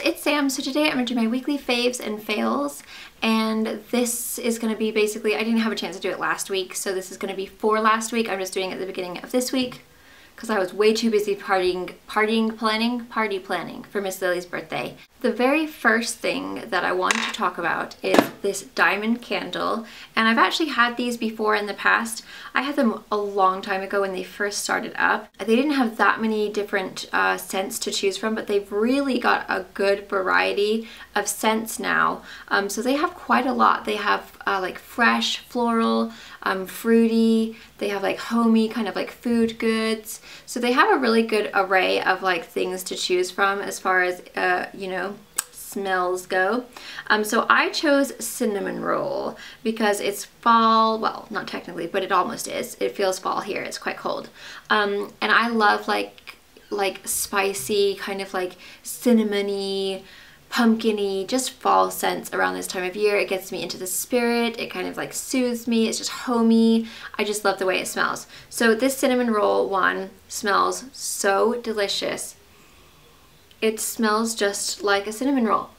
it's Sam. So today I'm going to do my weekly faves and fails, and this is going to be basically, I didn't have a chance to do it last week, so this is going to be for last week. I'm just doing it at the beginning of this week because I was way too busy party planning for Miss Lily's birthday. The very first thing that I want to talk about is this diamond candle, and I've actually had these before in the past. I had them a long time ago when they first started up. They didn't have that many different scents to choose from, but they've really got a good variety of scents now. So they have quite a lot. They have like fresh, floral, fruity, they have like homey, kind of like food goods. So they have a really good array of like things to choose from as far as, you know, smells go. So I chose cinnamon roll because it's fall, well, not technically, but it almost is. It feels fall here, it's quite cold. And I love like spicy, kind of like cinnamony, pumpkin-y, just fall scents around this time of year. It gets me into the spirit. It kind of like soothes me. It's just homey. I just love the way it smells. So this cinnamon roll one smells so delicious. It smells just like a cinnamon roll.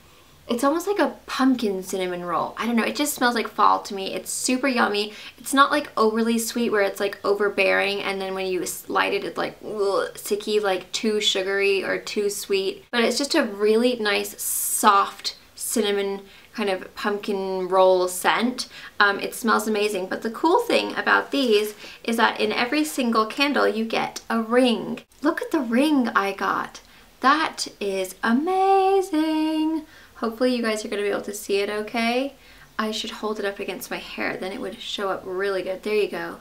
It's almost like a pumpkin cinnamon roll. I don't know, it just smells like fall to me. It's super yummy. It's not like overly sweet where it's like overbearing, and then when you light it, it's like ugh, sticky, like too sugary or too sweet. But it's just a really nice, soft cinnamon kind of pumpkin roll scent. It smells amazing. But the cool thing about these is that in every single candle you get a ring. Look at the ring I got. That is amazing. Hopefully you guys are going to be able to see it okay. I should hold it up against my hair, then it would show up really good. There you go.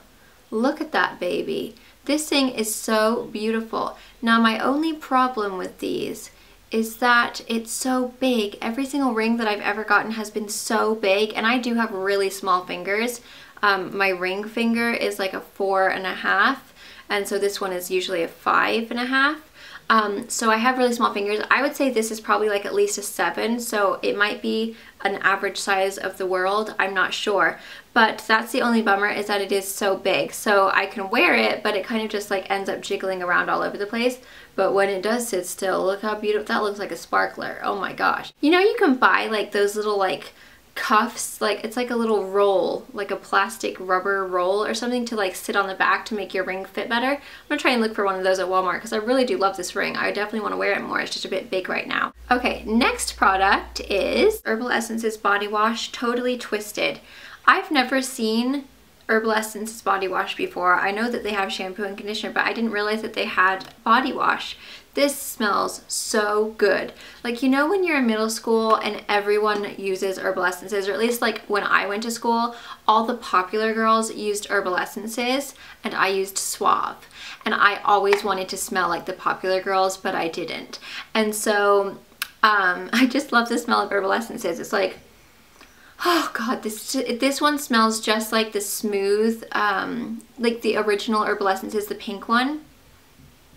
Look at that baby. This thing is so beautiful. Now my only problem with these is that it's so big. Every single ring that I've ever gotten has been so big, and I do have really small fingers. My ring finger is like a 4.5, and so this one is usually a 5.5. So I have really small fingers. I would say this is probably like at least a 7, so it might be an average size of the world. I'm not sure, but that's the only bummer, is that it is so big. So I can wear it, but it kind of just like ends up jiggling around all over the place. But when it does sit still, look how beautiful. That looks like a sparkler. Oh my gosh. You know, you can buy like those little like cuffs, like it's like a little roll, like a plastic rubber roll or something to like sit on the back to make your ring fit better. I'm gonna try and look for one of those at Walmart because I really do love this ring. I definitely want to wear it more. It's just a bit big right now. Okay, next product is Herbal Essences Body Wash Totally Twisted. I've never seen Herbal Essences body wash before. I know that they have shampoo and conditioner, but I didn't realize that they had body wash. This smells so good. Like, you know when you're in middle school and everyone uses Herbal Essences, or at least like when I went to school, all the popular girls used Herbal Essences and I used Suave. And I always wanted to smell like the popular girls, but I didn't. And so I just love the smell of Herbal Essences. It's like, oh god, this one smells just like the smooth, like the original Herbal Essences, the pink one.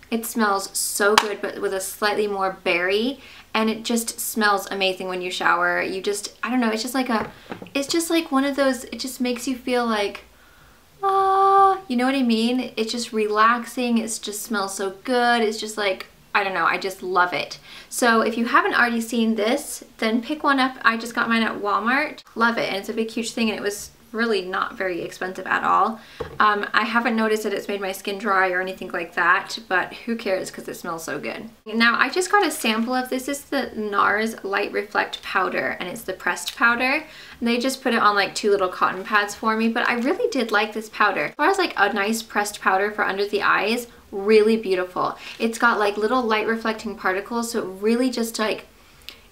It smells so good, but with a slightly more berry, and it just smells amazing when you shower. You just, I don't know, it's just like one of those, it just makes you feel like, ah, you know what I mean? It's just relaxing, it just smells so good. It's just like, I don't know, I just love it. So if you haven't already seen this, then pick one up. I just got mine at Walmart. Love it, and it's a big huge thing, and it was really not very expensive at all. I haven't noticed that it's made my skin dry or anything like that, but who cares because it smells so good. Now I just got a sample of this. This is the Nars Light Reflect Powder, and it's the pressed powder. They just put it on like 2 little cotton pads for me, but I really did like this powder. As far as like a nice pressed powder for under the eyes, really beautiful. It's got like little light reflecting particles, so it really just like,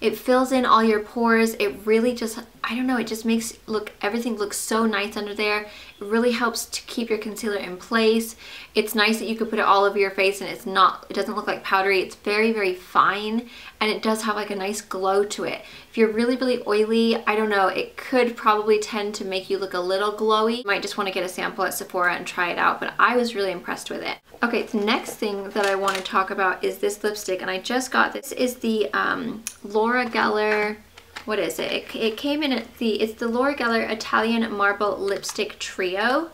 it fills in all your pores. It really just, I don't know, it just makes everything looks so nice under there. It really helps to keep your concealer in place. It's nice that you could put it all over your face and it doesn't look like powdery. It's very, very fine, and it does have like a nice glow to it. If you're really, really oily, I don't know, it could probably tend to make you look a little glowy. You might just want to get a sample at Sephora and try it out, but I was really impressed with it. Okay, the next thing that I want to talk about is this lipstick, and I just got this. Is the Laura Geller, what is it? It came in it's the Laura Geller Italian Marble Lipstick Trio.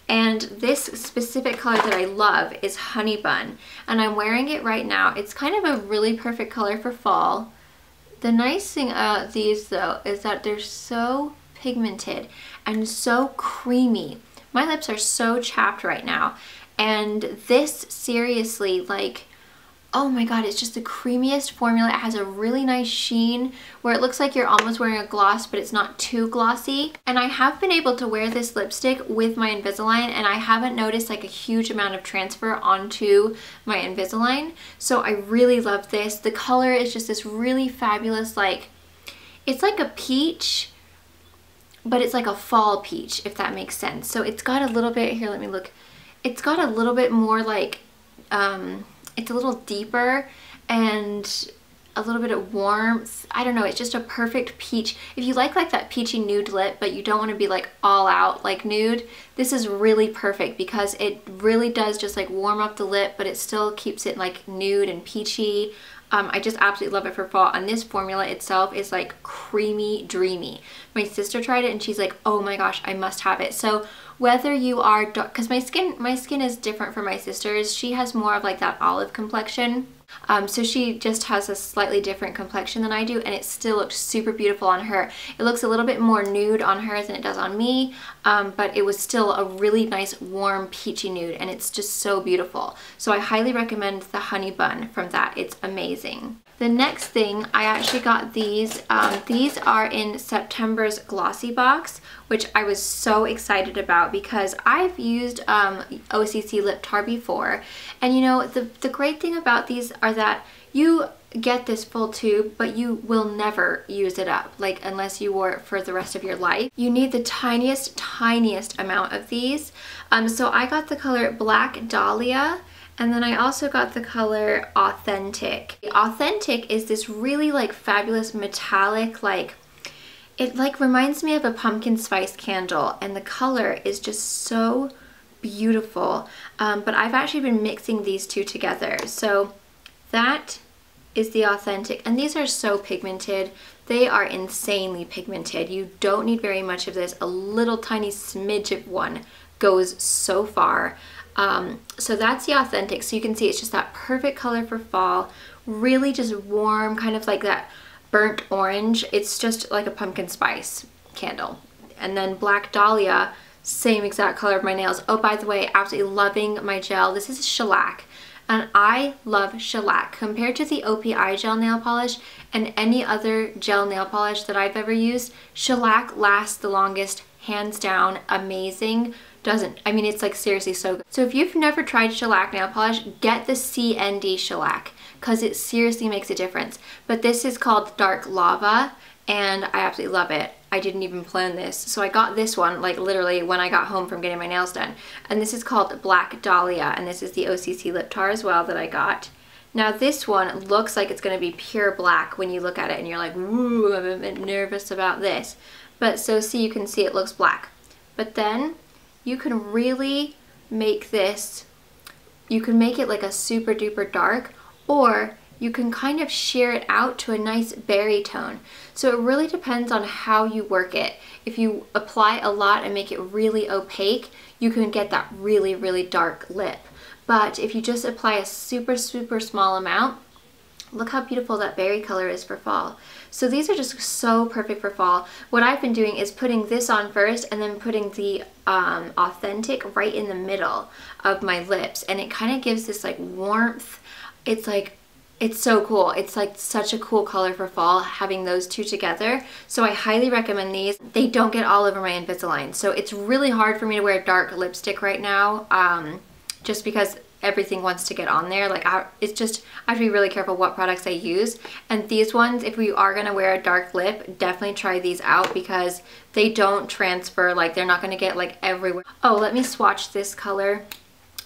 And this specific color that I love is Honey Bun, and I'm wearing it right now. It's kind of a really perfect color for fall. The nice thing about these though is that they're so pigmented and so creamy. My lips are so chapped right now, and this seriously, like, oh my god, it's just the creamiest formula. It has a really nice sheen where it looks like you're almost wearing a gloss, but it's not too glossy. And I have been able to wear this lipstick with my Invisalign, and I haven't noticed like a huge amount of transfer onto my Invisalign. So I really love this. The color is just this really fabulous, like, it's like a peach, but it's like a fall peach, if that makes sense. So it's got a little bit, here, let me look. It's got a little bit more like, it's a little deeper and a little bit of warmth. I don't know, it's just a perfect peach. If you like that peachy nude lip, but you don't want to be like all out like nude, this is really perfect because it really does just like warm up the lip, but it still keeps it like nude and peachy. I just absolutely love it for fall, and this formula itself is like creamy dreamy. My sister tried it and she's like, oh my gosh, I must have it. So whether you are dark, because my skin is different from my sister's. She has more of like that olive complexion. So she just has a slightly different complexion than I do, and it still looks super beautiful on her. It looks a little bit more nude on hers than it does on me, but it was still a really nice warm peachy nude, and it's just so beautiful. So I highly recommend the honey bun from that. It's amazing. The next thing, I actually got these. These are in September's Glossy Box, which I was so excited about because I've used OCC Lip Tar before. And you know, the great thing about these are that you get this full tube, but you will never use it up, like unless you wore it for the rest of your life. You need the tiniest amount of these. So I got the color Black Dahlia. And then I also got the color Authentic. Authentic is this really like fabulous metallic, like, it like reminds me of a pumpkin spice candle, and the color is just so beautiful. But I've actually been mixing these two together. So that is the Authentic, and these are so pigmented. They are insanely pigmented. You don't need very much of this. A little tiny smidge of one goes so far. So that's the Authentic. So you can see it's just that perfect color for fall, really just warm, kind of like that burnt orange. It's just like a pumpkin spice candle. And then Black Dahlia, same exact color of my nails. Oh, by the way, absolutely loving my gel. This is Shellac, and I love Shellac. Compared to the OPI gel nail polish and any other gel nail polish that I've ever used, Shellac lasts the longest, hands down. Amazing. I mean, it's like seriously so good. So if you've never tried Shellac nail polish, get the CND Shellac, because it seriously makes a difference. But this is called Dark Lava, and I absolutely love it. I didn't even plan this. So I got this one like literally when I got home from getting my nails done. And this is called Black Dahlia, and this is the OCC Lip Tar as well that I got. Now this one looks like it's going to be pure black when you look at it, and you're like, ooh, I'm a bit nervous about this. But so see, you can see it looks black. But then you can really make this, you can make it like a super duper dark, or you can kind of sheer it out to a nice berry tone. So it really depends on how you work it. If you apply a lot and make it really opaque, you can get that really dark lip. But if you just apply a super small amount, look how beautiful that berry color is for fall. So these are just so perfect for fall. What I've been doing is putting this on first and then putting the Authentic right in the middle of my lips, and it kind of gives this like warmth. It's like, it's so cool. It's like such a cool color for fall, having those two together. So I highly recommend these. They don't get all over my Invisalign. So it's really hard for me to wear dark lipstick right now, just because everything wants to get on there. Like it's just, I have to be really careful what products I use. And these ones, if we are gonna wear a dark lip, definitely try these out because they don't transfer, like they're not gonna get like everywhere. Oh, let me swatch this color,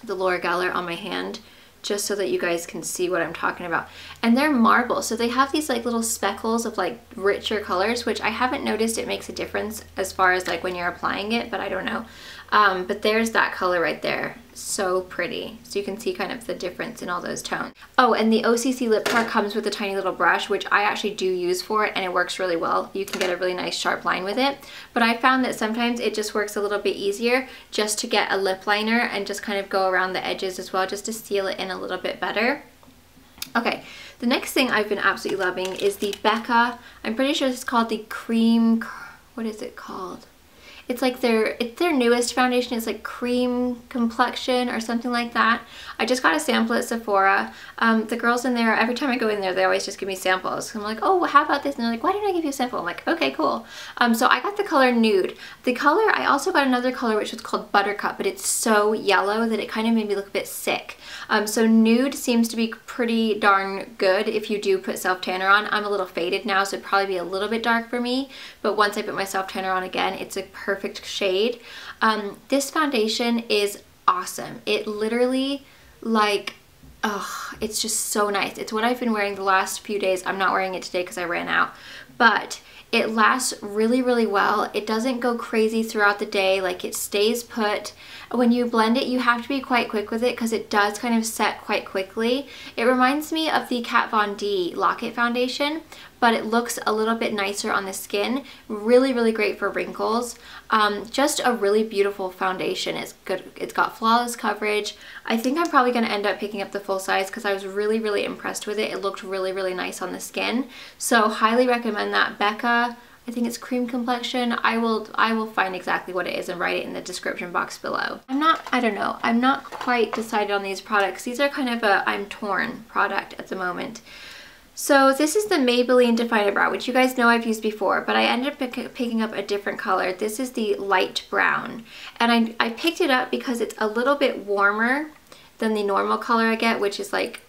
the Loreal on my hand, just so that you guys can see what I'm talking about. And they're marble, so they have these like little speckles of like richer colors, which I haven't noticed it makes a difference as far as like when you're applying it, but I don't know. But there's that color right there. So pretty. So you can see kind of the difference in all those tones. Oh, and the OCC Lip Tar comes with a tiny little brush, which I actually do use for it, and it works really well. You can get a really nice sharp line with it. But I found that sometimes it just works a little bit easier just to get a lip liner and just kind of go around the edges as well, just to seal it in a little bit better. Okay, the next thing I've been absolutely loving is the Becca, I'm pretty sure it's called the Creme, what is it called? It's like it's their newest foundation. It's like Cream Complexion or something like that. I just got a sample at Sephora. The girls in there, every time I go in there, they always just give me samples. I'm like, oh, well, how about this? And they're like, why didn't I give you a sample? I'm like, okay, cool. So I got the color Nude. The color, I also got another color which was called Buttercup, but it's so yellow that it kind of made me look a bit sick. So Nude seems to be pretty darn good if you do put self-tanner on. I'm a little faded now, so it'd probably be a little bit dark for me, but once I put my self-tanner on again, it's a perfect shade. This foundation is awesome. It literally, like, oh, it's just so nice. It's what I've been wearing the last few days. I'm not wearing it today because I ran out, but it lasts really, really well. It doesn't go crazy throughout the day. Like, it stays put. When you blend it, you have to be quite quick with it because it does kind of set quite quickly. It reminds me of the Kat Von D Lock-It foundation, but it looks a little bit nicer on the skin. Really, really great for wrinkles. Just a really beautiful foundation. It's good. It's got flawless coverage. I think I'm probably going to end up picking up the full size because I was really, really impressed with it. It looked really, really nice on the skin. So highly recommend that. Becca, I think it's Cream Complexion. I will find exactly what it is and write it in the description box below. I don't know. I'm not quite decided on these products. These are kind of a I'm torn product at the moment. So this is the Maybelline Definer Brow, which you guys know I've used before, but I ended up picking up a different color. This is the light brown, and I picked it up because it's a little bit warmer than the normal color I get, which is like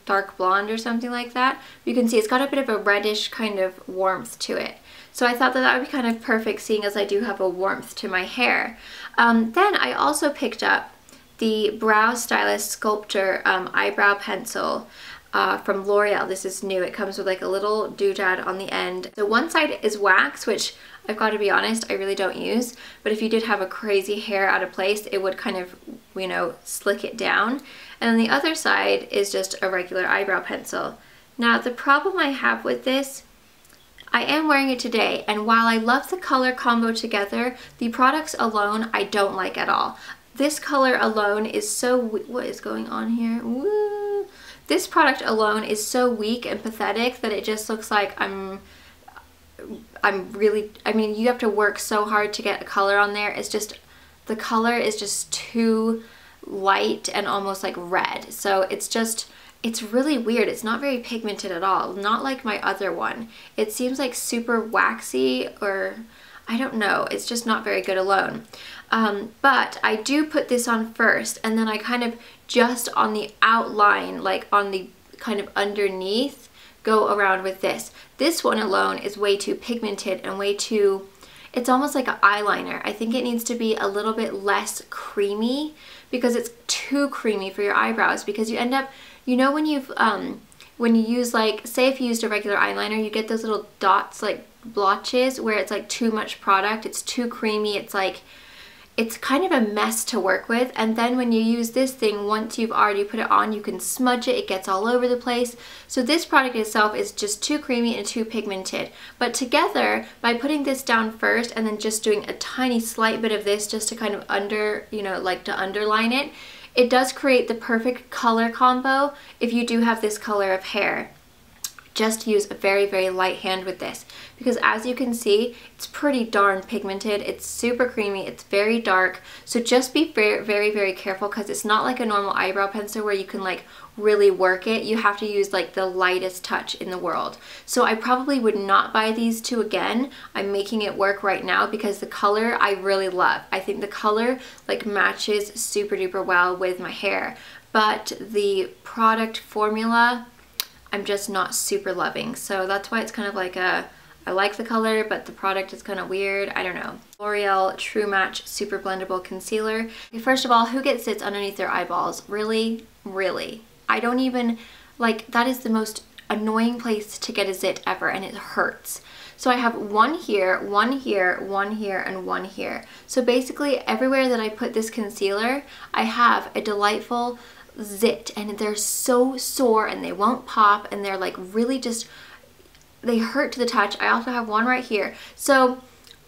dark blonde or something like that. You can see it's got a bit of a reddish kind of warmth to it. So I thought that that would be kind of perfect, seeing as I do have a warmth to my hair. Then I also picked up the Brow Stylist Sculptor eyebrow pencil from Loreal. This is new. It comes with like a little doodad on the end. So one side is wax, which I've got to be honest, I really don't use, but if you did have a crazy hair out of place, it would kind of, you know, slick it down. And then the other side is just a regular eyebrow pencil. Now the problem I have with this, I am wearing it today, and while I love the color combo together, the products alone I don't like at all. This color alone is so, what is going on here? Woo! This product alone is so weak and pathetic that it just looks like I'm really, I mean, you have to work so hard to get a color on there. It's just, the color is just too light and almost like red. So it's just, it's really weird. It's not very pigmented at all. Not like my other one. It seems like super waxy, or I don't know. It's just not very good alone. But I do put this on first, and then I kind of just on the outline, like on the kind of underneath, go around with this. This one alone is way too pigmented and way too, it's almost like an eyeliner. I think it needs to be a little bit less creamy because it's too creamy for your eyebrows, because you end up, you know, when you've when you use, like, say if you used a regular eyeliner, you get those little dots, like blotches, where it's like too much product, it's too creamy, it's like, it's kind of a mess to work with. And then when you use this thing, once you've already put it on, you can smudge it, it gets all over the place. So this product itself is just too creamy and too pigmented. But together, by putting this down first and then just doing a tiny slight bit of this just to kind of like to underline it, it does create the perfect color combo if you do have this color of hair. Just use a very, very light hand with this, because as you can see, it's pretty darn pigmented. It's super creamy. It's very dark. So just be very, very, very careful, because it's not like a normal eyebrow pencil where you can like really work it. You have to use like the lightest touch in the world. So I probably would not buy these two again. I'm making it work right now because the color I really love. I think the color like matches super duper well with my hair, but the product formula, I'm just not super loving. So that's why it's kind of like a, I like the color, but the product is kind of weird. I don't know. L'Oreal True Match Super Blendable Concealer. First of all, who gets zits underneath their eyeballs? Really? Really? I don't even, like, that is the most annoying place to get a zit ever, and it hurts. So I have one here, one here, one here, and one here. So basically everywhere that I put this concealer, I have a delightful zit, and they're so sore and they won't pop, and they're like really just, they hurt to the touch. I also have one right here. So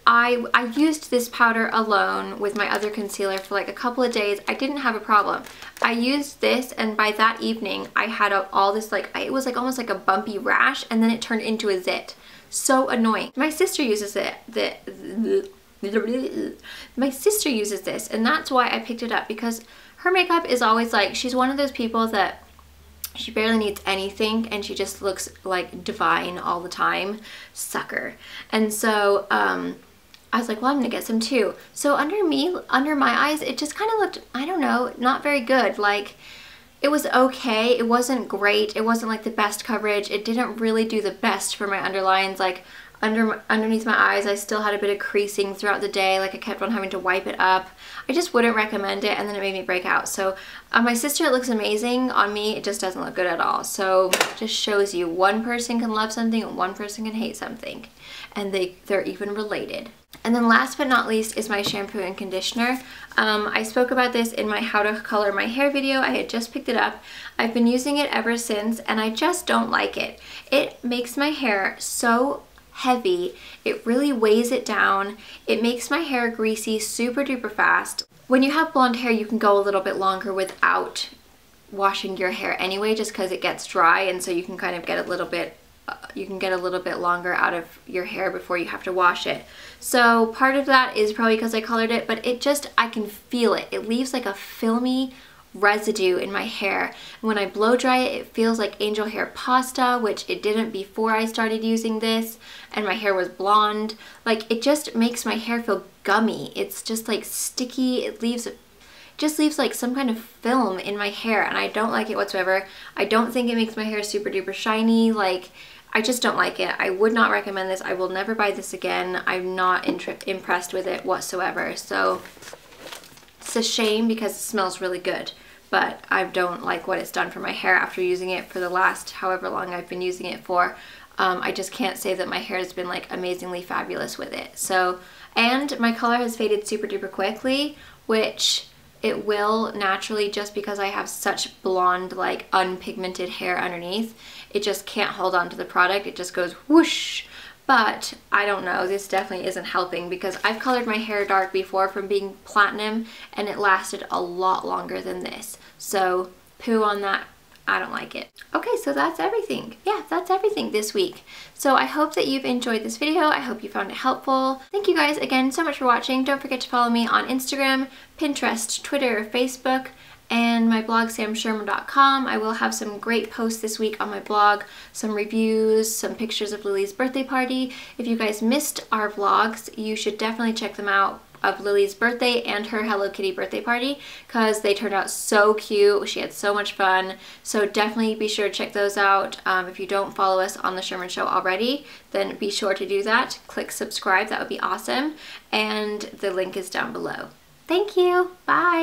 I used this powder alone with my other concealer for like a couple of days. I didn't have a problem. I used this, and by that evening I had all this, like, it was like almost like a bumpy rash, and then it turned into a zit. So annoying. My sister uses it. My sister uses this, and that's why I picked it up, because her makeup is always like, she's one of those people that she barely needs anything and she just looks like divine all the time. Sucker. And so I was like, well, I'm gonna get some too. So under my eyes, it just kind of looked, I don't know, not very good. Like, it was okay. It wasn't great. It wasn't like the best coverage. It didn't really do the best for my underlines. Like, underneath my eyes, I still had a bit of creasing throughout the day. Like, I kept on having to wipe it up. I just wouldn't recommend it, and then it made me break out. So on my sister, it looks amazing. On me, it just doesn't look good at all. So it just shows you one person can love something and one person can hate something, and they're even related. And then last but not least is my shampoo and conditioner. I spoke about this in my how to color my hair video. I had just picked it up. I've been using it ever since, and I just don't like it. It makes my hair so heavy. It really weighs it down. It makes my hair greasy super duper fast. When you have blonde hair, you can go a little bit longer without washing your hair anyway, just because it gets dry, and so you can kind of get a little bit longer out of your hair before you have to wash it. So part of that is probably because I colored it, but it just, I can feel it. It leaves like a filmy residue in my hair. And when I blow dry it, it feels like angel hair pasta, which it didn't before I started using this, and my hair was blonde. Like, it just makes my hair feel gummy. It's just like sticky. It just leaves like some kind of film in my hair, and I don't like it whatsoever. I don't think it makes my hair super duper shiny. Like, I just don't like it. I would not recommend this. I will never buy this again. I'm not impressed with it whatsoever. So it's a shame because it smells really good, but I don't like what it's done for my hair after using it for the last however long I've been using it for. I just can't say that my hair has been like amazingly fabulous with it. So, and my color has faded super duper quickly, which it will naturally, just because I have such blonde, like unpigmented hair underneath. It just can't hold on to the product. It just goes whoosh. But I don't know, this definitely isn't helping, because I've colored my hair dark before from being platinum, and it lasted a lot longer than this. So poo on that. I don't like it. Okay, so that's everything. Yeah, that's everything this week. So I hope that you've enjoyed this video. I hope you found it helpful. Thank you guys again so much for watching. Don't forget to follow me on Instagram, Pinterest, Twitter, Facebook, and my blog, samschuerman.com. I will have some great posts this week on my blog, some reviews, some pictures of Lily's birthday party. If you guys missed our vlogs, you should definitely check them out, of Lily's birthday and her Hello Kitty birthday party, because they turned out so cute. She had so much fun. So definitely be sure to check those out. If you don't follow us on The Schuerman Show already, then be sure to do that. Click subscribe, that would be awesome. And the link is down below. Thank you. Bye.